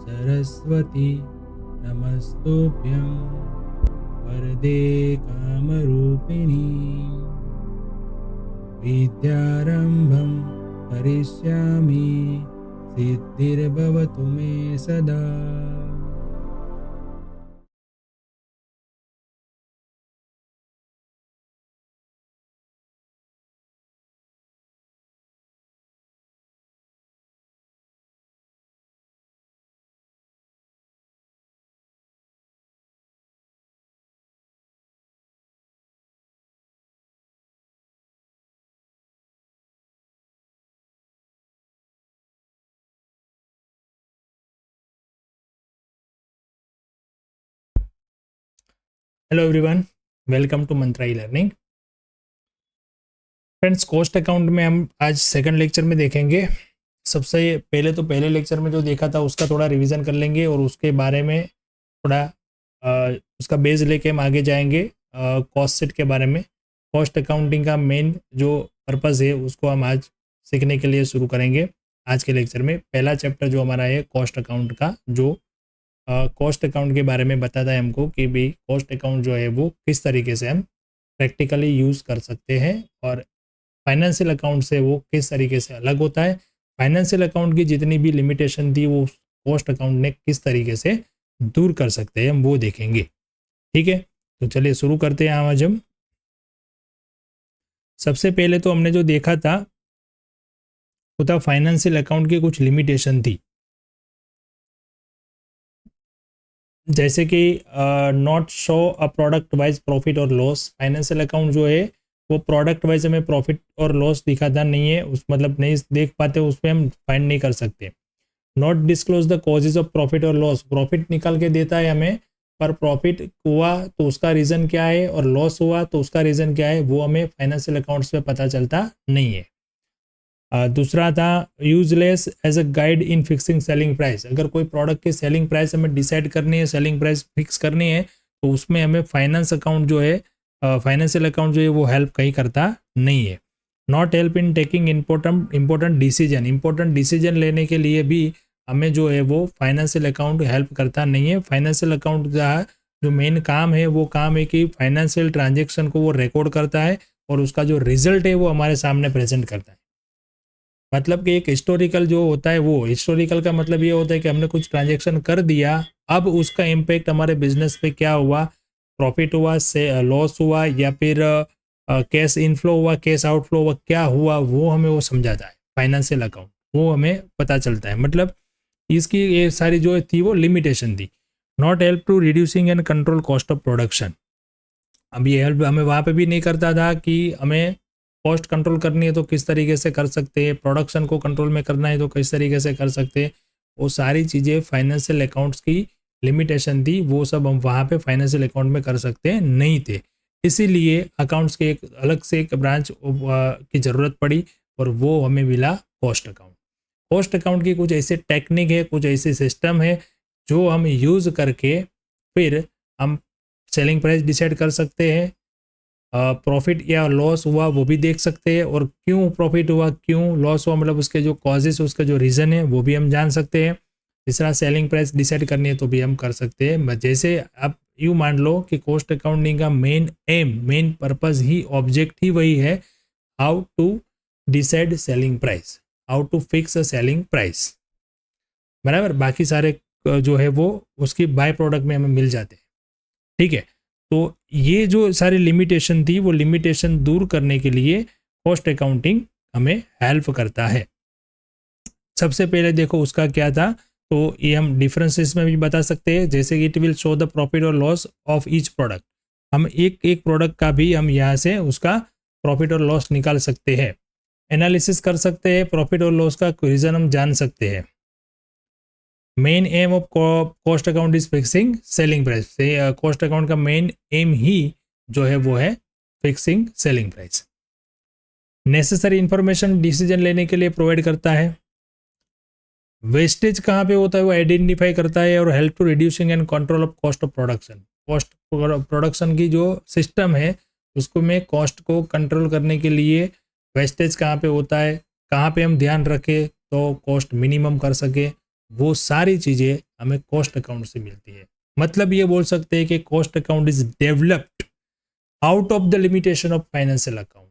सरस्वती नमस्तुभ्यं वरदे कामरूपिणी विद्यारम्भं करिष्यामि सिद्धिर्भवतु मे सदा। Hello everyone, welcome to Mantra e learning. Friends, cost account में हम आज सेकंड लेक्चर में देखेंगे। सबसे पहले तो पहले लेक्चर में जो देखा था उसका थोड़ा रिवीजन कर लेंगे और उसके बारे में थोड़ा उसका बेस लेके हम आगे जाएंगे कॉस्ट शीट के बारे में। कॉस्ट अकाउंटिंग का मेन जो पर्पज़ है उसको हम आज सीखने के लिए शुरू करेंगे। आज के लेक्चर में पहला चैप्टर जो हमारा है कॉस्ट अकाउंट का, जो कॉस्ट अकाउंट के बारे में बताता है हमको कि भाई कॉस्ट अकाउंट जो है वो किस तरीके से हम प्रैक्टिकली यूज़ कर सकते हैं और फाइनेंशियल अकाउंट से वो किस तरीके से अलग होता है। फाइनेंशियल अकाउंट की जितनी भी लिमिटेशन थी वो कॉस्ट अकाउंट ने किस तरीके से दूर कर सकते हैं, हम वो देखेंगे। ठीक है, तो चलिए शुरू करते हैं आज हम। सबसे पहले तो हमने जो देखा था वो था फाइनेंशियल अकाउंट की कुछ लिमिटेशन थी, जैसे कि not show a product wise profit और लॉस। फाइनेंशियल अकाउंट जो है वो प्रोडक्ट वाइज हमें प्रॉफिट और लॉस दिखाता नहीं है, उस मतलब नहीं देख पाते, उस पर हम फाइंड नहीं कर सकते। Not disclose the causes of profit और लॉस। प्रॉफिट निकाल के देता है हमें, पर प्रॉफिट हुआ तो उसका रीज़न क्या है और लॉस हुआ तो उसका रीज़न क्या है वो हमें फाइनेंशियल अकाउंट्स में पता चलता नहीं है। दूसरा था useless as a guide in fixing selling price. अगर कोई प्रोडक्ट की सेलिंग प्राइस हमें डिसाइड करनी है, सेलिंग प्राइस फिक्स करनी है, तो उसमें हमें फाइनेंस अकाउंट जो है, फाइनेंशियल अकाउंट जो है वो हेल्प कहीं करता नहीं है। Not help in taking important decision. Important decision लेने के लिए भी हमें जो है वो फाइनेंशियल अकाउंट हेल्प करता नहीं है। फाइनेंशियल अकाउंट का जो मेन काम है वो काम है कि फाइनेंशियल ट्रांजेक्शन को वो रिकॉर्ड करता है और उसका जो रिजल्ट है वो हमारे सामने प्रेजेंट करता है। मतलब कि एक हिस्टोरिकल जो होता है, वो हिस्टोरिकल का मतलब ये होता है कि हमने कुछ ट्रांजेक्शन कर दिया, अब उसका इम्पैक्ट हमारे बिजनेस पे क्या हुआ, प्रॉफिट हुआ, से लॉस हुआ, या फिर कैश इनफ्लो हुआ, कैश आउटफ्लो हुआ, क्या हुआ वो हमें वो समझाता है फाइनेंशियल अकाउंट, वो हमें पता चलता है। मतलब इसकी ये सारी जो थी वो लिमिटेशन थी। Not help to reducing and control cost of production. अब ये हेल्प हमें वहाँ पे भी नहीं करता था कि हमें कॉस्ट कंट्रोल करनी है तो किस तरीके से कर सकते हैं, प्रोडक्शन को कंट्रोल में करना है तो किस तरीके से कर सकते हैं, वो सारी चीज़ें फाइनेंशियल अकाउंट्स की लिमिटेशन थी, वो सब हम वहाँ पे फाइनेंशियल अकाउंट में कर सकते नहीं थे। इसीलिए अकाउंट्स के एक अलग से एक ब्रांच की ज़रूरत पड़ी और वो हमें मिला कॉस्ट अकाउंट। कॉस्ट अकाउंट की कुछ ऐसे टेक्निक है, कुछ ऐसे सिस्टम है जो हम यूज़ करके फिर हम सेलिंग प्राइस डिसाइड कर सकते हैं, प्रॉफिट या लॉस हुआ वो भी देख सकते हैं, और क्यों प्रॉफिट हुआ क्यों लॉस हुआ मतलब उसके जो कॉजेस, उसका जो रीज़न है वो भी हम जान सकते हैं। तीसरा, सेलिंग प्राइस डिसाइड करनी है तो भी हम कर सकते हैं। जैसे आप यूँ मान लो कि कॉस्ट अकाउंटिंग का मेन एम, मेन पर्पज़ ही, ऑब्जेक्ट ही वही है, how to decide selling price, how to fix a selling price, बराबर। बाकी सारे जो है वो उसकी बाय प्रोडक्ट में हमें मिल जाते हैं। ठीक है, तो ये जो सारी लिमिटेशन थी वो लिमिटेशन दूर करने के लिए कॉस्ट अकाउंटिंग हमें हेल्प करता है। सबसे पहले देखो उसका क्या था, तो ये हम डिफरेंसेस में भी बता सकते हैं, जैसे कि it will show the profit और लॉस ऑफ ईच प्रोडक्ट। हम एक एक प्रोडक्ट का भी हम यहाँ से उसका प्रॉफिट और लॉस निकाल सकते हैं, एनालिसिस कर सकते हैं, प्रॉफिट और लॉस का रीज़न हम जान सकते हैं। Main M of cost account is fixing selling price. Cost account का मेन एम ही जो है वो है fixing selling price. Necessary information decision लेने के लिए प्रोवाइड करता है। वेस्टेज कहाँ पे होता है वो आइडेंटिफाई करता है, और help to reducing and control of cost of production. Cost production की जो सिस्टम है उसको में कॉस्ट को कंट्रोल करने के लिए वेस्टेज कहाँ पे होता है, कहाँ पे हम ध्यान रखें तो कॉस्ट मिनिमम कर सके, वो सारी चीज़ें हमें कॉस्ट अकाउंट से मिलती है। मतलब ये बोल सकते हैं कि cost account is developed out of the limitation of financial account.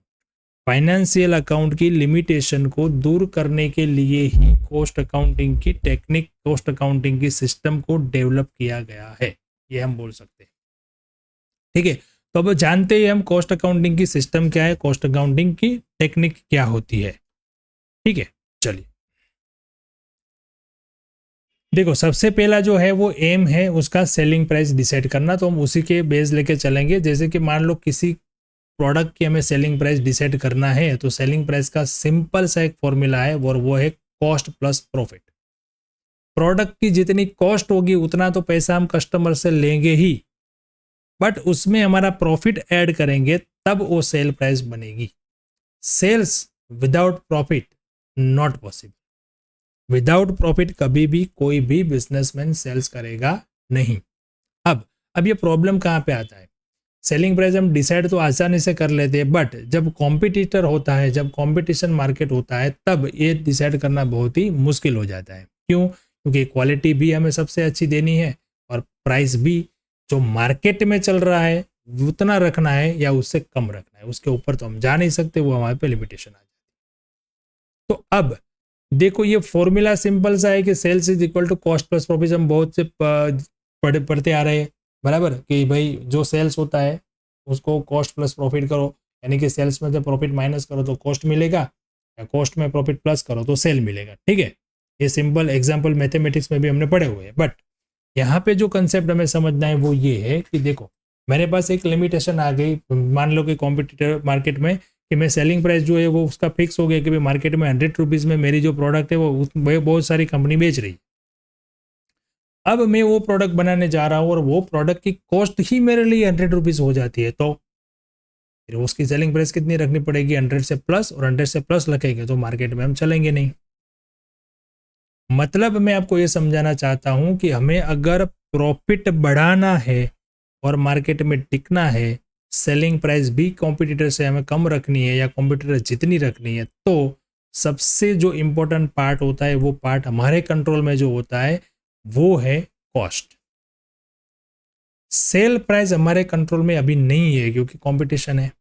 Financial account की लिमिटेशन को दूर करने के लिए ही कॉस्ट अकाउंटिंग की टेक्निक, कॉस्ट अकाउंटिंग की सिस्टम को डेवलप किया गया है, ये हम बोल सकते हैं। ठीक है, तो अब जानते हैं हम कॉस्ट अकाउंटिंग की सिस्टम क्या है, कॉस्ट अकाउंटिंग की टेक्निक क्या होती है। ठीक है, चलिए देखो, सबसे पहला जो है वो एम है उसका सेलिंग प्राइस डिसाइड करना, तो हम उसी के बेस लेके चलेंगे। जैसे कि मान लो किसी प्रोडक्ट की हमें सेलिंग प्राइस डिसाइड करना है, तो सेलिंग प्राइस का सिंपल सा एक फॉर्मूला है और वो है कॉस्ट प्लस प्रॉफिट। प्रोडक्ट की जितनी कॉस्ट होगी उतना तो पैसा हम कस्टमर से लेंगे ही, बट उसमें हमारा प्रॉफिट ऐड करेंगे तब वो सेल प्राइस बनेगी। Sales without profit not possible. Without profit कभी भी कोई भी बिजनेसमैन सेल्स करेगा नहीं। अब ये प्रॉब्लम कहाँ पे आता है, सेलिंग प्राइस हम डिसाइड तो आसानी से कर लेते हैं, बट जब कॉम्पिटिटर होता है, जब कंपटीशन मार्केट होता है, तब ये डिसाइड करना बहुत ही मुश्किल हो जाता है। क्यों? क्योंकि क्वालिटी भी हमें सबसे अच्छी देनी है और प्राइस भी जो मार्केट में चल रहा है उतना रखना है या उससे कम रखना है, उसके ऊपर तो हम जा नहीं सकते, वो हमारे पे लिमिटेशन आ जाती है। तो अब देखो, ये फॉर्मूला सिंपल सा है कि sales is equal to cost plus profit. हम बहुत से पढ़ते आ रहे हैं, बराबर, कि भाई जो सेल्स होता है उसको कॉस्ट प्लस प्रॉफिट करो, यानी कि सेल्स में जब प्रॉफिट माइनस करो तो कॉस्ट मिलेगा, या कॉस्ट में प्रॉफिट प्लस करो तो सेल मिलेगा। ठीक है, ये सिंपल एग्जांपल मैथमेटिक्स में भी हमने पढ़े हुए हैं। बट यहाँ पे जो कंसेप्ट हमें समझना है वो ये है कि देखो, मेरे पास एक लिमिटेशन आ गई, मान लो कि कॉम्पिटिटर मार्केट में, कि मैं सेलिंग प्राइस जो है वो उसका फिक्स हो गया कि भाई मार्केट में 100 रुपीज़ में मेरी जो प्रोडक्ट है वो बहुत सारी कंपनी बेच रही है। अब मैं वो प्रोडक्ट बनाने जा रहा हूँ और वो प्रोडक्ट की कॉस्ट ही मेरे लिए 100 रुपीज़ हो जाती है, तो फिर उसकी सेलिंग प्राइस कितनी रखनी पड़ेगी, 100 से प्लस, और 100 से प्लस रखेंगे तो मार्केट में हम चलेंगे नहीं। मतलब मैं आपको ये समझाना चाहता हूँ कि हमें अगर प्रॉफिट बढ़ाना है और मार्केट में टिकना है, सेलिंग प्राइस भी कॉम्पिटिटर से हमें कम रखनी है या कॉम्पिटिटर जितनी रखनी है, तो सबसे जो इम्पोर्टेंट पार्ट होता है, वो पार्ट हमारे कंट्रोल में जो होता है वो है कॉस्ट। सेल प्राइस हमारे कंट्रोल में अभी नहीं है क्योंकि कंपटीशन है,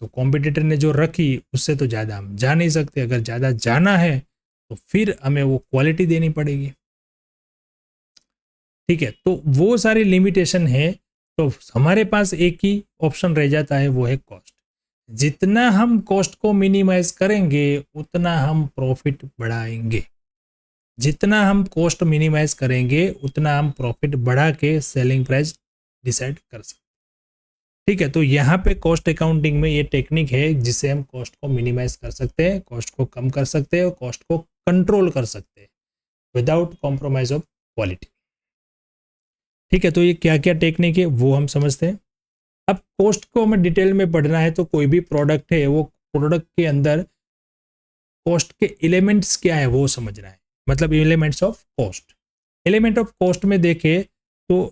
तो कॉम्पिटिटर ने जो रखी उससे तो ज़्यादा हम जा नहीं सकते। अगर ज़्यादा जाना है तो फिर हमें वो क्वालिटी देनी पड़ेगी। ठीक है, तो वो सारी लिमिटेशन है, तो हमारे पास एक ही ऑप्शन रह जाता है, वो है कॉस्ट। जितना हम कॉस्ट को मिनिमाइज करेंगे उतना हम प्रॉफिट बढ़ाएंगे, जितना हम कॉस्ट मिनिमाइज करेंगे उतना हम प्रॉफिट बढ़ा के सेलिंग प्राइस डिसाइड कर सकते। ठीक है, तो यहाँ पे कॉस्ट अकाउंटिंग में ये टेक्निक है जिससे हम कॉस्ट को मिनिमाइज कर सकते हैं, कॉस्ट को कम कर सकते हैं और कॉस्ट को कंट्रोल कर सकते हैं विदाउट कॉम्प्रोमाइज ऑफ क्वालिटी। ठीक है, तो ये क्या क्या टेक्निक है वो हम समझते हैं। अब कॉस्ट को हमें डिटेल में पढ़ना है तो कोई भी प्रोडक्ट है, वो प्रोडक्ट के अंदर कॉस्ट के एलिमेंट्स क्या है वो समझना है, मतलब elements of cost. Element of cost में देखें तो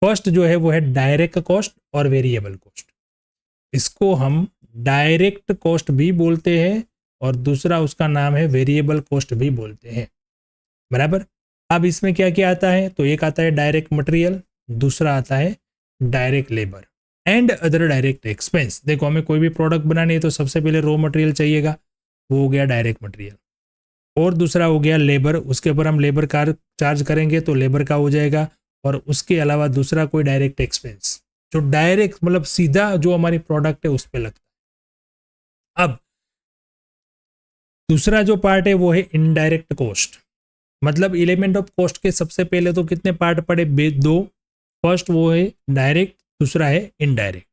फर्स्ट जो है वो है डायरेक्ट कॉस्ट और वेरिएबल कॉस्ट। इसको हम डायरेक्ट कॉस्ट भी बोलते हैं और दूसरा उसका नाम है वेरिएबल कॉस्ट भी बोलते हैं, बराबर। अब इसमें क्या क्या आता है, तो एक आता है डायरेक्ट मटेरियल, दूसरा आता है direct labour and other direct expense. देखो, हमें कोई भी प्रोडक्ट बनानी है तो सबसे पहले रॉ मटेरियल चाहिएगा, वो हो गया डायरेक्ट मटेरियल, और दूसरा हो गया लेबर, उसके ऊपर हम लेबर का चार्ज करेंगे तो लेबर का हो जाएगा, और उसके अलावा दूसरा कोई डायरेक्ट एक्सपेंस जो डायरेक्ट मतलब सीधा जो हमारी प्रोडक्ट है उस पर लगता है। अब दूसरा जो पार्ट है वो है इनडायरेक्ट कॉस्ट। मतलब एलिमेंट ऑफ कॉस्ट के सबसे पहले तो कितने पार्ट पड़े, दो। फर्स्ट वो है डायरेक्ट, दूसरा है इनडायरेक्ट।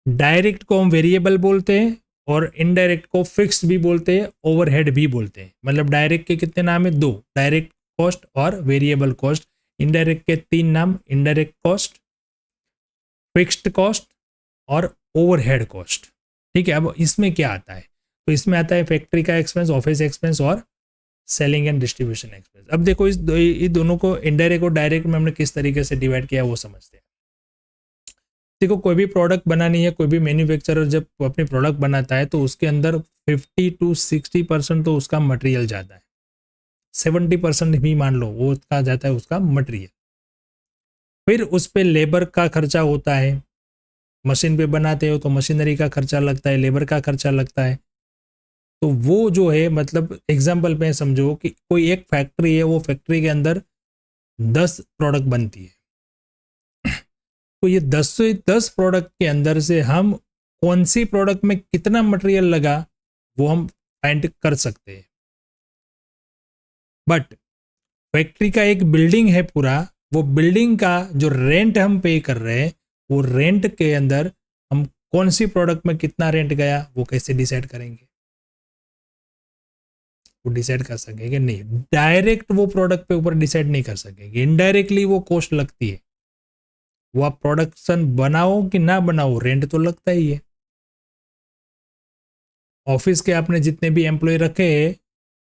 डायरेक्ट को हम वेरिएबल बोलते हैं और इनडायरेक्ट को फिक्स्ड भी बोलते हैं, ओवरहेड भी बोलते हैं। मतलब डायरेक्ट के कितने नाम है, दो, डायरेक्ट कॉस्ट और वेरिएबल कॉस्ट। इनडायरेक्ट के तीन नाम, इनडायरेक्ट कॉस्ट, फिक्स्ड कॉस्ट और ओवरहेड कॉस्ट। ठीक है, अब इसमें क्या आता है, तो इसमें आता है फैक्ट्री का एक्सपेंस, ऑफिस एक्सपेंस और सेलिंग एंड डिस्ट्रीब्यूशन एक्सपेंस। अब देखो, इस दोनों को इनडायरेक्ट और डायरेक्ट में हमने किस तरीके से डिवाइड किया वो समझते हैं। देखो कोई भी प्रोडक्ट बनानी है, कोई भी मैन्युफैक्चरर जब अपनी प्रोडक्ट बनाता है तो उसके अंदर 50 to 60% तो उसका मटेरियल जाता है, 70% भी मान लो वो उसका जाता है उसका मटेरियल। फिर उस पर लेबर का खर्चा होता है, मशीन पे बनाते हो तो मशीनरी का खर्चा लगता है, लेबर का खर्चा लगता है। तो वो जो है मतलब एग्जाम्पल पे समझो कि कोई एक फैक्ट्री है, वो फैक्ट्री के अंदर 10 प्रोडक्ट बनती है, तो ये 10 से 10 प्रोडक्ट के अंदर से हम कौन सी प्रोडक्ट में कितना मटेरियल लगा वो हम फाइंड कर सकते हैं। बट फैक्ट्री का एक बिल्डिंग है पूरा, वो बिल्डिंग का जो रेंट हम पे कर रहे हैं, वो रेंट के अंदर हम कौन सी प्रोडक्ट में कितना रेंट गया वो कैसे डिसाइड करेंगे? वो डिसाइड कर सकेंगे नहीं, डायरेक्ट वो प्रोडक्ट पे ऊपर डिसाइड नहीं कर सकेंगे, इनडायरेक्टली वो कॉस्ट लगती है। वो आप प्रोडक्शन बनाओ कि ना बनाओ, रेंट तो लगता ही है। ऑफिस के आपने जितने भी एम्प्लॉय रखे हैं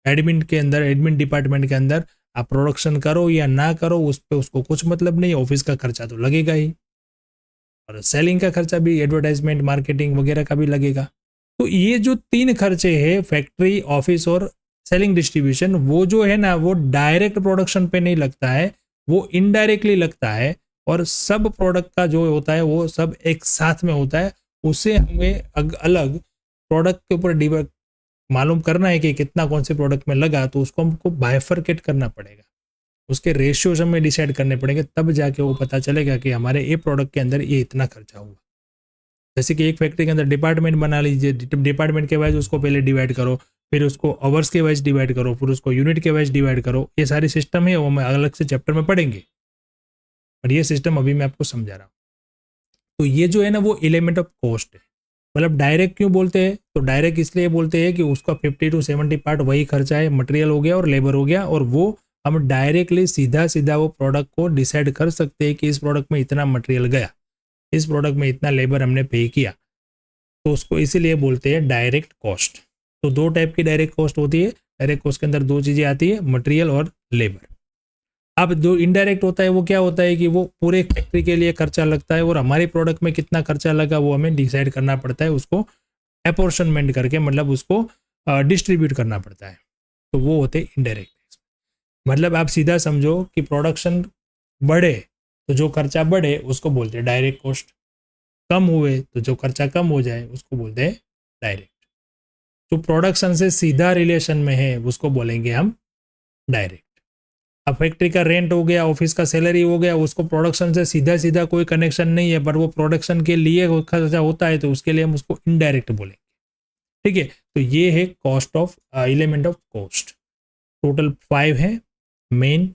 एडमिन के अंदर, एडमिन डिपार्टमेंट के अंदर, आप प्रोडक्शन करो या ना करो उस पर उसको कुछ मतलब नहीं, ऑफिस का खर्चा तो लगेगा ही, और सेलिंग का खर्चा भी, एडवर्टाइजमेंट मार्केटिंग वगैरह का भी लगेगा। तो ये जो 3 खर्चे हैं, फैक्ट्री, ऑफिस और सेलिंग डिस्ट्रीब्यूशन, वो जो है ना वो डायरेक्ट प्रोडक्शन पे नहीं लगता है, वो इनडायरेक्टली लगता है। और सब प्रोडक्ट का जो होता है वो सब एक साथ में होता है, उसे हमें अलग प्रोडक्ट के ऊपर मालूम करना है कि कितना कौन से प्रोडक्ट में लगा, तो उसको हमको बाइफरकेट करना पड़ेगा, उसके रेशियोज हमें डिसाइड करने पड़ेंगे, तब जाके वो पता चलेगा कि हमारे ये प्रोडक्ट के अंदर ये इतना खर्चा हुआ। जैसे कि एक फैक्ट्री के अंदर डिपार्टमेंट बना लीजिए, डिपार्टमेंट के वाइज उसको पहले डिवाइड करो, फिर उसको आवर्स के वाइज डिवाइड करो, फिर उसको यूनिट के वाइज डिवाइड करो। ये सारी सिस्टम है, वो हम अलग से चैप्टर में पढ़ेंगे, और ये सिस्टम अभी मैं आपको समझा रहा हूँ। तो ये जो है ना वो एलिमेंट ऑफ कॉस्ट है। मतलब डायरेक्ट क्यों बोलते हैं? तो डायरेक्ट इसलिए बोलते हैं कि उसका 50 to 70 पार्ट वही खर्चा है, मटेरियल हो गया और लेबर हो गया, और वो हम डायरेक्टली सीधा सीधा वो प्रोडक्ट को डिसाइड कर सकते हैं कि इस प्रोडक्ट में इतना मटेरियल गया, इस प्रोडक्ट में इतना लेबर हमने पे किया, तो उसको इसीलिए बोलते हैं डायरेक्ट कॉस्ट। तो 2 टाइप की डायरेक्ट कॉस्ट होती है। डायरेक्ट कॉस्ट के अंदर 2 चीज़ें आती है, मटेरियल और लेबर। अब जो इनडायरेक्ट होता है वो क्या होता है कि वो पूरे फैक्ट्री के लिए खर्चा लगता है, और हमारे प्रोडक्ट में कितना खर्चा लगा वो हमें डिसाइड करना पड़ता है, उसको एपोर्शनमेंट करके, मतलब उसको डिस्ट्रीब्यूट करना पड़ता है। तो वो होते इनडायरेक्ट। मतलब आप सीधा समझो कि प्रोडक्शन बढ़े तो जो खर्चा बढ़े उसको बोलते हैं डायरेक्ट कॉस्ट, कम हुए तो जो खर्चा कम हो जाए उसको बोलते हैं डायरेक्ट। जो प्रोडक्शन से सीधा रिलेशन में है उसको बोलेंगे हम डायरेक्ट। अब फैक्ट्री का रेंट हो गया, ऑफिस का सैलरी हो गया, उसको प्रोडक्शन से सीधा सीधा कोई कनेक्शन नहीं है, पर वो प्रोडक्शन के लिए खर्चा होता है, तो उसके लिए हम उसको इनडायरेक्ट बोलेंगे। ठीक है, तो ये है cost of element of cost. Total 5 है, मेन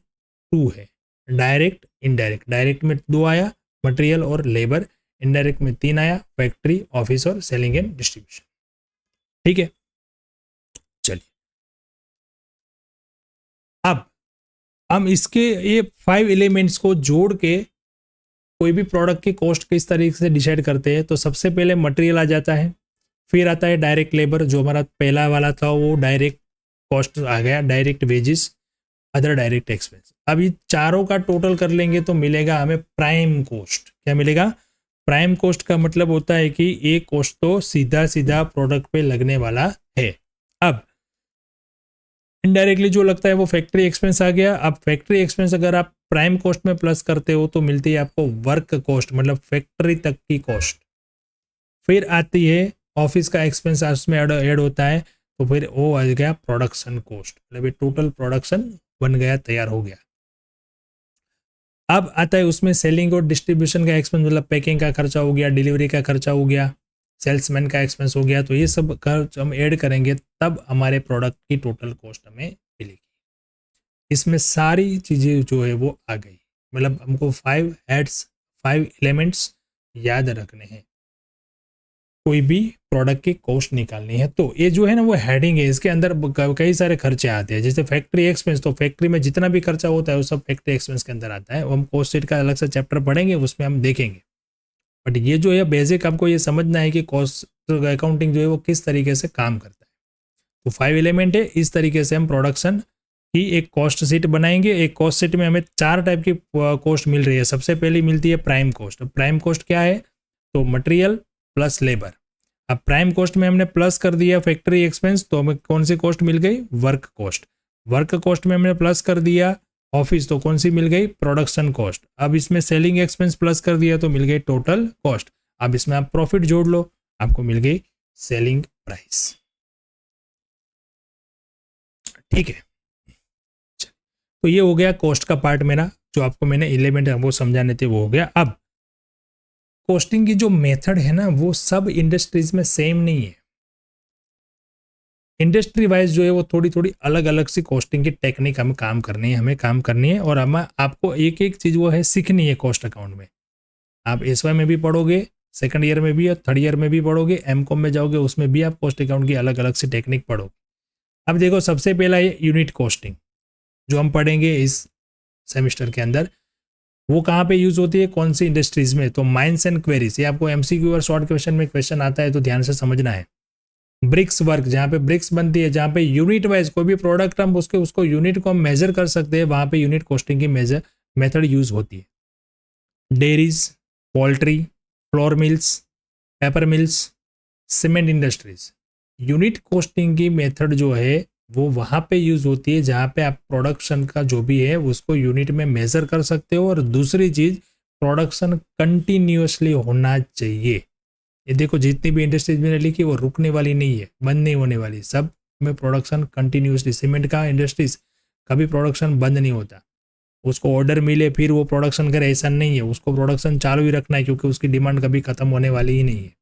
2 है, डायरेक्ट इनडायरेक्ट। डायरेक्ट में 2 आया, मटेरियल और लेबर। इनडायरेक्ट में 3 आया, फैक्ट्री, ऑफिस और सेलिंग एंड डिस्ट्रीब्यूशन। ठीक है, चलिए अब हम इसके ये 5 एलिमेंट्स को जोड़ के कोई भी प्रोडक्ट की कॉस्ट किस तरीके से डिसाइड करते हैं। तो सबसे पहले मटेरियल आ जाता है, फिर आता है डायरेक्ट लेबर, जो हमारा पहला वाला था वो डायरेक्ट कॉस्ट आ गया, direct wages, other direct expense. अब ये चारों का टोटल कर लेंगे तो मिलेगा हमें प्राइम कॉस्ट। क्या मिलेगा? प्राइम कॉस्ट का मतलब होता है कि ये कॉस्ट तो सीधा सीधा प्रोडक्ट पे लगने वाला है। अब इनडायरेक्टली जो लगता है वो फैक्ट्री एक्सपेंस आ गया। अब फैक्ट्री एक्सपेंस अगर आप प्राइम कॉस्ट में प्लस करते हो तो मिलती है आपको वर्क कॉस्ट, मतलब फैक्ट्री तक की कॉस्ट। फिर आती है ऑफिस का एक्सपेंस, उसमें ऐड होता है, तो फिर वो आ गया प्रोडक्शन कॉस्ट, मतलब ये टोटल प्रोडक्शन बन गया, तैयार हो गया। अब आता है उसमें सेलिंग और डिस्ट्रीब्यूशन का एक्सपेंस, मतलब पैकिंग का खर्चा हो गया, डिलीवरी का खर्चा हो गया, सेल्समैन का एक्सपेंस हो गया। तो ये सब खर्च हम ऐड करेंगे तब हमारे प्रोडक्ट की टोटल कॉस्ट हमें मिलेगी। इसमें सारी चीज़ें जो है वो आ गई, मतलब हमको 5 हेड्स, 5 एलिमेंट्स याद रखने हैं, कोई भी प्रोडक्ट की कॉस्ट निकालनी है। तो ये जो है ना वो हेडिंग है, इसके अंदर कई सारे खर्चे आते हैं। जैसे फैक्ट्री एक्सपेंस, तो फैक्ट्री में जितना भी खर्चा होता है वो सब फैक्ट्री एक्सपेंस के अंदर आता है। वो हम कॉस्ट शीट का अलग से चैप्टर पढ़ेंगे, उसमें हम देखेंगे। बट ये जो है बेसिक आपको ये समझना है कि कॉस्ट अकाउंटिंग जो है वो किस तरीके से काम करता है। तो 5 एलिमेंट है, इस तरीके से हम प्रोडक्शन की एक कॉस्ट शीट बनाएंगे। एक कॉस्ट शीट में हमें 4 टाइप की कॉस्ट मिल रही है। सबसे पहली मिलती है प्राइम कॉस्ट। प्राइम कॉस्ट क्या है? तो मटेरियल प्लस लेबर। अब प्राइम कॉस्ट में हमने प्लस कर दिया फैक्ट्री एक्सपेंस, तो हमें कौन सी कॉस्ट मिल गई? Work cost. वर्क कॉस्ट में हमने प्लस कर दिया ऑफिस, तो कौन सी मिल गई? Production cost. अब इसमें सेलिंग एक्सपेंस प्लस कर दिया तो मिल गई टोटल कॉस्ट। अब इसमें आप प्रॉफिट जोड़ लो, आपको मिल गई सेलिंग प्राइस। ठीक है, तो ये हो गया कॉस्ट का पार्ट मेरा, जो आपको मैंने एलिमेंट वो समझाने थे वो हो गया। अब कॉस्टिंग की जो मेथड है ना, वो सब इंडस्ट्रीज में सेम नहीं है। इंडस्ट्री वाइज जो है वो थोड़ी थोड़ी अलग अलग सी कॉस्टिंग की टेक्निक हमें काम करनी है और हमें आपको एक एक चीज़ वो है सीखनी है कॉस्ट अकाउंट में। आप एसवाई में भी पढ़ोगे, सेकंड ईयर में भी और थर्ड ईयर में भी पढ़ोगे, एमकॉम में जाओगे उसमें भी आप कॉस्ट अकाउंट की अलग अलग सी टेक्निक पढ़ोगे। अब देखो, सबसे पहला ये यूनिट कॉस्टिंग जो हम पढ़ेंगे इस सेमेस्टर के अंदर, वो कहाँ पे यूज होती है, कौन सी इंडस्ट्रीज में? तो माइंस एंड क्वेरीज, ये आपको एमसीक्यू और शॉर्ट क्वेश्चन में क्वेश्चन आता है तो ध्यान से समझना है। ब्रिक्स वर्क, जहाँ पे ब्रिक्स बनती है, जहाँ पे यूनिट वाइज कोई भी प्रोडक्ट हम उसको यूनिट को हम मेजर कर सकते हैं, वहाँ पे यूनिट कॉस्टिंग की मेथड यूज होती है। Dairies, poultry, flour mills, paper mills, cement industries, unit costing की मेथड जो है वो वहाँ पे यूज होती है जहाँ पे आप प्रोडक्शन का जो भी है उसको यूनिट में मेजर कर सकते हो। और दूसरी चीज, प्रोडक्शन कंटिन्यूअसली होना चाहिए। ये देखो, जितनी भी इंडस्ट्रीज मैंने लिखी वो रुकने वाली नहीं है, बंद नहीं होने वाली, सब में प्रोडक्शन कंटिन्यूअसली। सीमेंट का इंडस्ट्रीज कभी प्रोडक्शन बंद नहीं होता, उसको ऑर्डर मिले फिर वो प्रोडक्शन करे ऐसा नहीं है, उसको प्रोडक्शन चालू ही रखना है क्योंकि उसकी डिमांड कभी खत्म होने वाली ही नहीं है।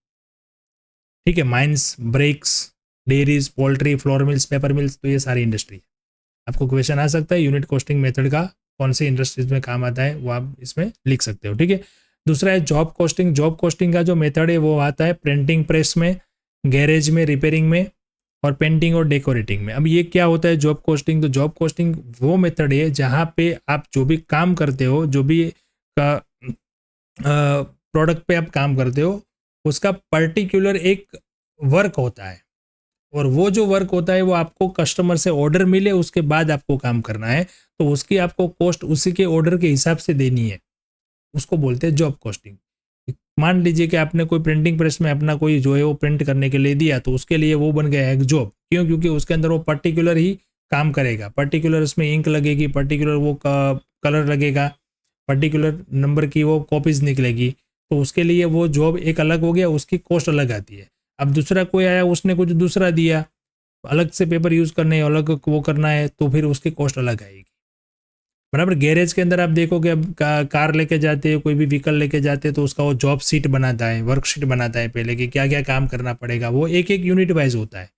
ठीक है, mines, bricks, dairies, poultry, flour mills, paper mills, तो ये सारी इंडस्ट्री है। आपको क्वेश्चन आ सकता है यूनिट कॉस्टिंग मेथड का कौन सी इंडस्ट्रीज में काम आता है, वो आप इसमें लिख सकते हो। ठीक है, दूसरा है जॉब कॉस्टिंग। जॉब कॉस्टिंग का जो मेथड है वो आता है प्रिंटिंग प्रेस में, गैरेज में, रिपेयरिंग में और पेंटिंग और डेकोरेटिंग में। अब ये क्या होता है जॉब कॉस्टिंग? तो जॉब कॉस्टिंग वो मेथड है जहाँ पे आप जो भी काम करते हो, जो भी प्रोडक्ट पे आप काम करते हो, उसका पर्टिकुलर एक वर्क होता है और वो जो वर्क होता है वो आपको कस्टमर से ऑर्डर मिले उसके बाद आपको काम करना है, तो उसकी आपको कॉस्ट उसी के ऑर्डर के हिसाब से देनी है, उसको बोलते हैं जॉब कॉस्टिंग। मान लीजिए कि आपने कोई प्रिंटिंग प्रेस में अपना कोई जो है वो प्रिंट करने के लिए दिया, तो उसके लिए वो बन गया एक जॉब। क्यों? क्योंकि उसके अंदर वो पर्टिकुलर ही काम करेगा, पर्टिकुलर उसमें इंक लगेगी, पर्टिकुलर वो कलर लगेगा, पर्टिकुलर नंबर की वो कॉपीज निकलेगी, तो उसके लिए वो जॉब एक अलग हो गया, उसकी कॉस्ट अलग आती है। अब दूसरा कोई आया, उसने कुछ दूसरा दिया, अलग से पेपर यूज़ करने, अलग वो करना है, तो फिर उसकी कॉस्ट अलग आएगी। बराबर। गैरेज के अंदर आप देखोगे, अब कार लेके जाते हो, कोई भी व्हीकल लेके जाते हैं तो उसका वो जॉब शीट बनाता है, वर्कशीट बनाता है पहले कि क्या क्या काम करना पड़ेगा, वो एक एक यूनिट वाइज होता है।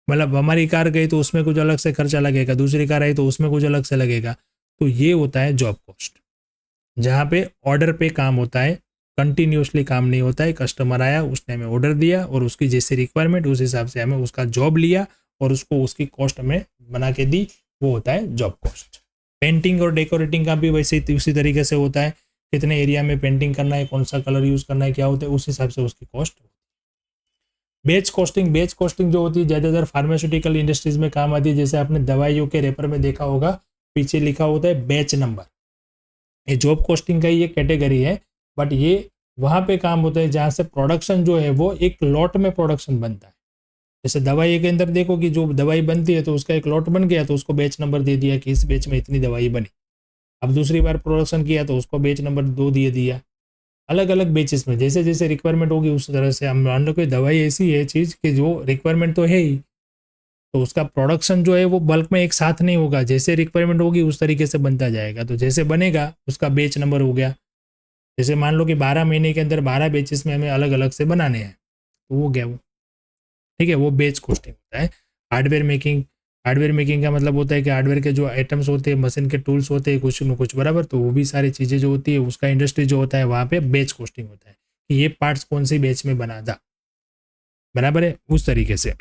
मतलब हमारी कार गई तो उसमें कुछ अलग से खर्चा लगेगा, दूसरी कार आई तो उसमें कुछ अलग से लगेगा, तो ये होता है जॉब कॉस्ट, जहाँ पे ऑर्डर पे काम होता है, कंटिन्यूसली काम नहीं होता है। कस्टमर आया, उसने हमें ऑर्डर दिया और उसकी जैसी रिक्वायरमेंट उस हिसाब से हमें उसका जॉब लिया और उसको उसकी कॉस्ट हमें बना के दी, वो होता है जॉब कॉस्ट। पेंटिंग और डेकोरेटिंग का भी वैसे ही उसी तरीके से होता है, कितने एरिया में पेंटिंग करना है, कौन सा कलर यूज़ करना है, क्या होता है, उस हिसाब से उसकी cost. Batch costing, batch costing जो होती है ज़्यादातर फार्मास्यूटिकल इंडस्ट्रीज में काम आती है। जैसे आपने दवाइयों के रेपर में देखा होगा, पीछे लिखा होता है बैच नंबर, ये जॉब कॉस्टिंग का ही ये कैटेगरी है, बट ये वहाँ पे काम होता है जहाँ से प्रोडक्शन जो है वो एक लॉट में प्रोडक्शन बनता है। जैसे दवाई के अंदर देखो कि जो दवाई बनती है तो उसका एक लॉट बन गया तो उसको बैच नंबर दे दिया कि इस बैच में इतनी दवाई बनी। अब दूसरी बार प्रोडक्शन किया तो उसको बैच नंबर 2 दे दिया। अलग अलग बेचेस में जैसे जैसे रिक्वायरमेंट होगी उस तरह से। हम मान लो कि दवाई ऐसी है चीज़ कि जो रिक्वायरमेंट तो है ही, तो उसका प्रोडक्शन जो है वो बल्क में एक साथ नहीं होगा, जैसे रिक्वायरमेंट होगी उस तरीके से बनता जाएगा, तो जैसे बनेगा उसका बैच नंबर हो गया। जैसे मान लो कि 12 महीने के अंदर 12 बेचेस में हमें अलग अलग से बनाने हैं, तो वो गया वो, ठीक है, वो बैच कॉस्टिंग होता है। हार्डवेयर मेकिंग, हार्डवेयर मेकिंग का मतलब होता है कि हार्डवेयर के जो आइटम्स होते हैं, मशीन के टूल्स होते हैं कुछ न कुछ, बराबर, तो वो भी सारी चीज़ें जो होती है उसका इंडस्ट्री जो होता है वहाँ पे बैच कॉस्टिंग होता है कि ये पार्ट्स कौन सी बैच में बना था, बराबर है, उस तरीके से।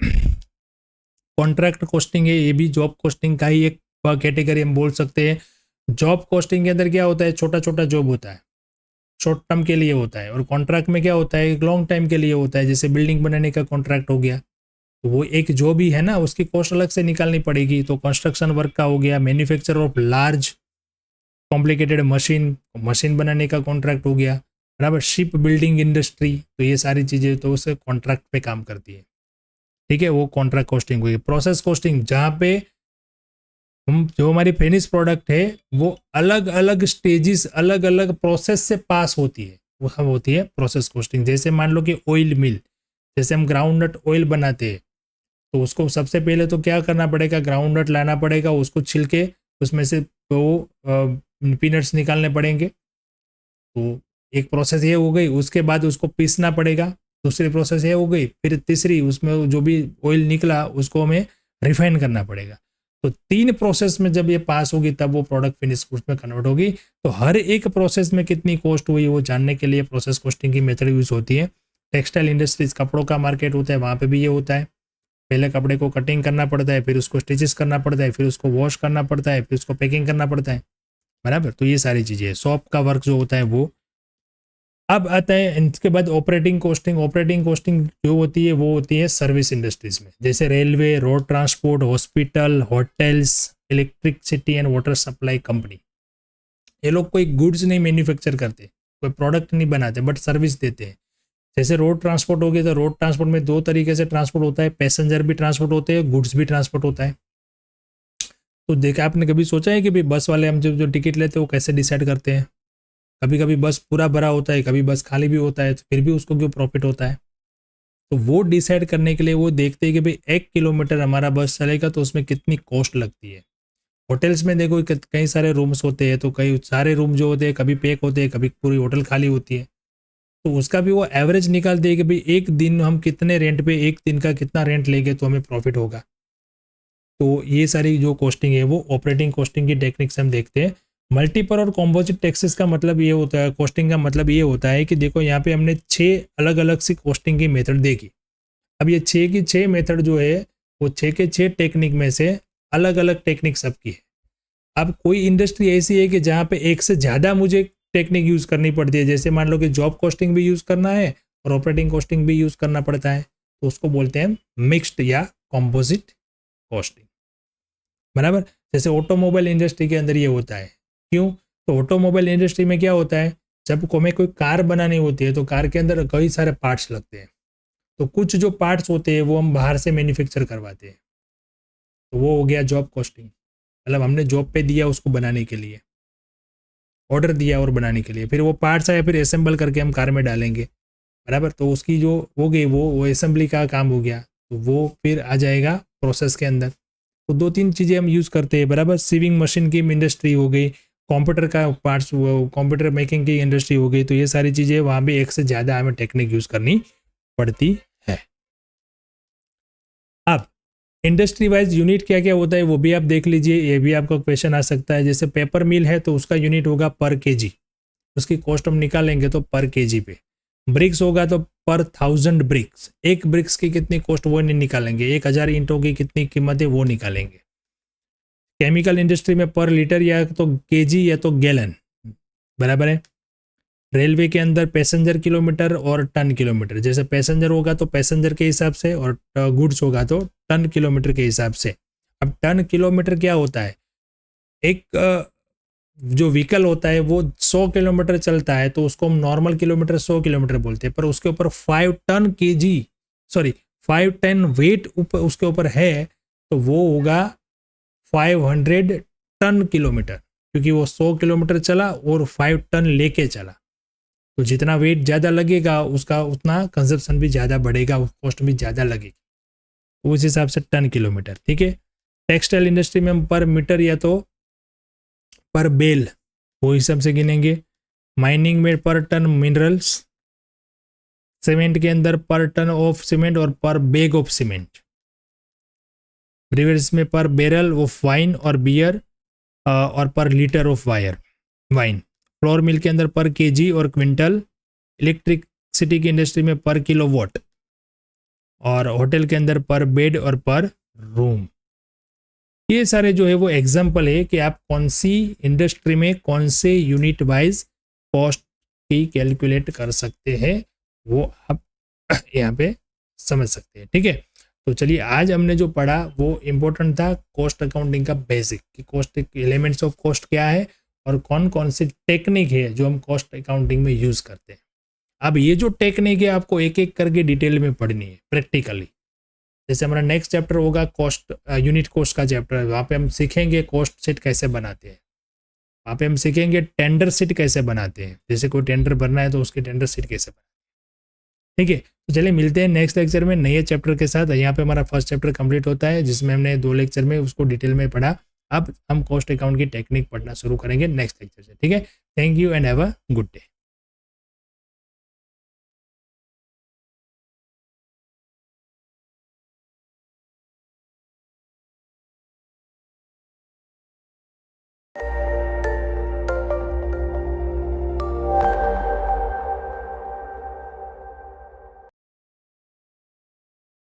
कॉन्ट्रैक्ट कॉस्टिंग है, ये भी जॉब कॉस्टिंग का ही एक कैटेगरी हम बोल सकते हैं। जॉब कॉस्टिंग के अंदर क्या होता है, छोटा छोटा जॉब होता है, शॉर्ट टर्म के लिए होता है, और कॉन्ट्रैक्ट में क्या होता है, एक लॉन्ग टाइम के लिए होता है। जैसे बिल्डिंग बनाने का कॉन्ट्रैक्ट हो गया, तो वो एक जो भी है ना उसकी कॉस्ट अलग से निकालनी पड़ेगी। तो कंस्ट्रक्शन वर्क का हो गया, manufacture of large complicated machine बनाने का कॉन्ट्रैक्ट हो गया, बराबर। शिप बिल्डिंग इंडस्ट्री, तो ये सारी चीज़ें तो उसे कॉन्ट्रैक्ट पे काम करती है, ठीक है, वो कॉन्ट्रैक्ट कॉस्टिंग हुई। प्रोसेस कॉस्टिंग, जहाँ पे हम जो हमारी फिनिश प्रोडक्ट है वो अलग अलग स्टेजेस, अलग अलग प्रोसेस से पास होती है, वो सब होती है प्रोसेस कॉस्टिंग। जैसे मान लो कि ऑयल मिल, जैसे हम ग्राउंड नट ऑयल बनाते हैं, तो उसको सबसे पहले तो क्या करना पड़ेगा, ग्राउंड नट लाना पड़ेगा, उसको छिल के उसमें से वो पीनट्स निकालने पड़ेंगे। तो एक प्रोसेस ये हो गई, उसके बाद उसको पीसना पड़ेगा, दूसरी प्रोसेस ये हो गई, फिर तीसरी उसमें जो भी ऑयल निकला उसको हमें रिफाइन करना पड़ेगा। तो 3 प्रोसेस में जब ये पास होगी तब वो प्रोडक्ट फिनिश गुड्स में कन्वर्ट होगी। तो हर एक प्रोसेस में कितनी कॉस्ट हुई वो जानने के लिए प्रोसेस कॉस्टिंग की मेथड यूज होती है। टेक्सटाइल इंडस्ट्रीज, कपड़ों का मार्केट होता है, वहाँ पे भी ये होता है। पहले कपड़े को कटिंग करना पड़ता है, फिर उसको स्टिचेस करना पड़ता है, फिर उसको वॉश करना पड़ता है, फिर उसको पैकिंग करना पड़ता है, बराबर। तो ये सारी चीज़ें, शॉप का वर्क जो होता है वो। अब आता है इसके बाद ऑपरेटिंग कॉस्टिंग। ऑपरेटिंग कॉस्टिंग जो होती है वो होती है सर्विस इंडस्ट्रीज में, जैसे railway, road transport, hospital, hotels, electricity and water supply company. ये लोग कोई गुड्स नहीं मैन्युफैक्चर करते, कोई प्रोडक्ट नहीं बनाते, बट सर्विस देते हैं। जैसे रोड ट्रांसपोर्ट हो गया, तो रोड ट्रांसपोर्ट में 2 तरीके से ट्रांसपोर्ट होता है, पैसेंजर भी ट्रांसपोर्ट होते हैं, गुड्स भी ट्रांसपोर्ट होता है। तो देखा, आपने कभी सोचा है कि भाई बस वाले हम जो टिकट लेते हैं वो कैसे डिसाइड करते हैं? कभी कभी बस पूरा भरा होता है, कभी बस खाली भी होता है, तो फिर भी उसको क्यों प्रॉफिट होता है? तो वो डिसाइड करने के लिए वो देखते हैं कि भाई 1 किलोमीटर हमारा बस चलेगा तो उसमें कितनी कॉस्ट लगती है। होटल्स में देखो कई सारे रूम्स होते हैं, तो कई सारे रूम जो होते हैं कभी पैक होते हैं, कभी पूरी होटल खाली होती है। तो उसका भी वो एवरेज निकालते हैं कि भाई एक दिन हम कितने रेंट पे, एक दिन का कितना रेंट लेंगे तो हमें प्रॉफिट होगा। तो ये सारी जो कॉस्टिंग है वो ऑपरेटिंग कॉस्टिंग की टेक्निक से हम देखते हैं। मल्टीपल और कॉम्पोजिट टैक्सेस का मतलब ये होता है, कॉस्टिंग का मतलब ये होता है कि देखो यहाँ पे हमने 6 अलग अलग सी कॉस्टिंग की मेथड देखी। अब ये 6 की 6 मेथड जो है वो 6 के 6 टेक्निक में से अलग अलग टेक्निक सबकी है। अब कोई इंडस्ट्री ऐसी है कि जहाँ पे एक से ज़्यादा मुझे टेक्निक यूज़ करनी पड़ती है, जैसे मान लो कि जॉब कॉस्टिंग भी यूज़ करना है और ऑपरेटिंग कॉस्टिंग भी यूज़ करना पड़ता है, तो उसको बोलते हैं मिक्स्ड या कॉम्पोजिट कॉस्टिंग, बराबर। जैसे ऑटोमोबाइल इंडस्ट्री के अंदर ये होता है। क्यों? तो ऑटोमोबाइल इंडस्ट्री में क्या होता है, जब हमें कोई कार बनानी होती है तो कार के अंदर कई सारे पार्ट्स लगते हैं। तो कुछ जो पार्ट्स होते हैं वो हम बाहर से मैन्युफैक्चर करवाते हैं, तो वो हो गया जॉब कॉस्टिंग। मतलब हमने जॉब पे दिया उसको बनाने के लिए, ऑर्डर दिया और बनाने के लिए, फिर वो पार्ट्स आए, फिर असेंबल करके हम कार में डालेंगे, बराबर। तो उसकी जो हो गई वो असेंबली का काम हो गया, तो वो फिर आ जाएगा प्रोसेस के अंदर। तो 2-3 चीज़ें हम यूज़ करते हैं, बराबर। सीविंग मशीन की इंडस्ट्री हो गई, कंप्यूटर का पार्ट्स, कंप्यूटर मेकिंग की इंडस्ट्री हो गई, तो ये सारी चीज़ें वहाँ भी एक से ज़्यादा हमें टेक्निक यूज़ करनी पड़ती है। अब इंडस्ट्री वाइज यूनिट क्या क्या होता है वो भी आप देख लीजिए, ये भी आपका क्वेश्चन आ सकता है। जैसे पेपर मिल है तो उसका यूनिट होगा पर केजी, उसकी कॉस्ट हम निकालेंगे तो पर केजी पे। ब्रिक्स होगा तो पर 1000 ब्रिक्स, एक ब्रिक्स की कितनी कॉस्ट वो नहीं निकालेंगे, 1000 ईंटों की कितनी कीमत है वो निकालेंगे। केमिकल इंडस्ट्री में पर लीटर या तो केजी या तो गैलन, बराबर है। रेलवे के अंदर पैसेंजर किलोमीटर और टन किलोमीटर, जैसे पैसेंजर होगा तो पैसेंजर के हिसाब से और गुड्स होगा तो टन किलोमीटर के हिसाब से। अब टन किलोमीटर क्या होता है, एक जो व्हीकल होता है वो 100 किलोमीटर चलता है तो उसको हम नॉर्मल किलोमीटर 100 किलोमीटर बोलते हैं, पर उसके ऊपर 5 टन वेट उसके ऊपर है तो वो होगा 500 टन किलोमीटर, क्योंकि वो 100 किलोमीटर चला और 5 टन लेके चला। तो जितना वेट ज़्यादा लगेगा उसका उतना कंजप्शन भी ज़्यादा बढ़ेगा, कॉस्ट भी ज़्यादा लगेगी, उस हिसाब से टन किलोमीटर, ठीक है। टेक्सटाइल इंडस्ट्री में हम पर मीटर या तो पर बेल वो हिसाब से गिनेंगे। माइनिंग में पर टन मिनरल्स, सीमेंट के अंदर पर टन ऑफ सीमेंट और पर बैग ऑफ सीमेंट। ब्रीवर्स में पर बैरल ऑफ वाइन और बियर और पर litre of wine. Flour mill के अंदर पर केजी और क्विंटल। इलेक्ट्रिसिटी की इंडस्ट्री में पर किलोवाट, और होटल के अंदर पर बेड और पर रूम। ये सारे जो है वो एग्जाम्पल है कि आप कौन सी इंडस्ट्री में कौन से यूनिट वाइज कॉस्ट की कैलकुलेट कर सकते हैं, वो आप यहाँ पे समझ सकते हैं, ठीक है। तो चलिए आज हमने जो पढ़ा वो इम्पोर्टेंट था, कॉस्ट अकाउंटिंग का बेसिक, कि कॉस्ट एलिमेंट्स ऑफ कॉस्ट क्या है और कौन कौन सी टेक्निक है जो हम कॉस्ट अकाउंटिंग में यूज़ करते हैं। अब ये जो टेक्निक है आपको एक एक करके डिटेल में पढ़नी है प्रैक्टिकली। जैसे हमारा नेक्स्ट चैप्टर होगा कॉस्ट, यूनिट कॉस्ट का चैप्टर है, वहाँ पे हम सीखेंगे कॉस्ट शीट कैसे बनाते हैं, वहाँ पे हम सीखेंगे टेंडर शीट कैसे बनाते हैं, जैसे कोई टेंडर भरना है तो उसकी टेंडर शीट कैसे बनाते हैं। ठीक है, तो चलिए मिलते हैं नेक्स्ट लेक्चर में नए चैप्टर के साथ। यहाँ पे हमारा फर्स्ट चैप्टर कंप्लीट होता है जिसमें हमने 2 लेक्चर में उसको डिटेल में पढ़ा। अब हम कॉस्ट अकाउंट की टेक्निक पढ़ना शुरू करेंगे नेक्स्ट लेक्चर से। ठीक है, thank you and have a good day.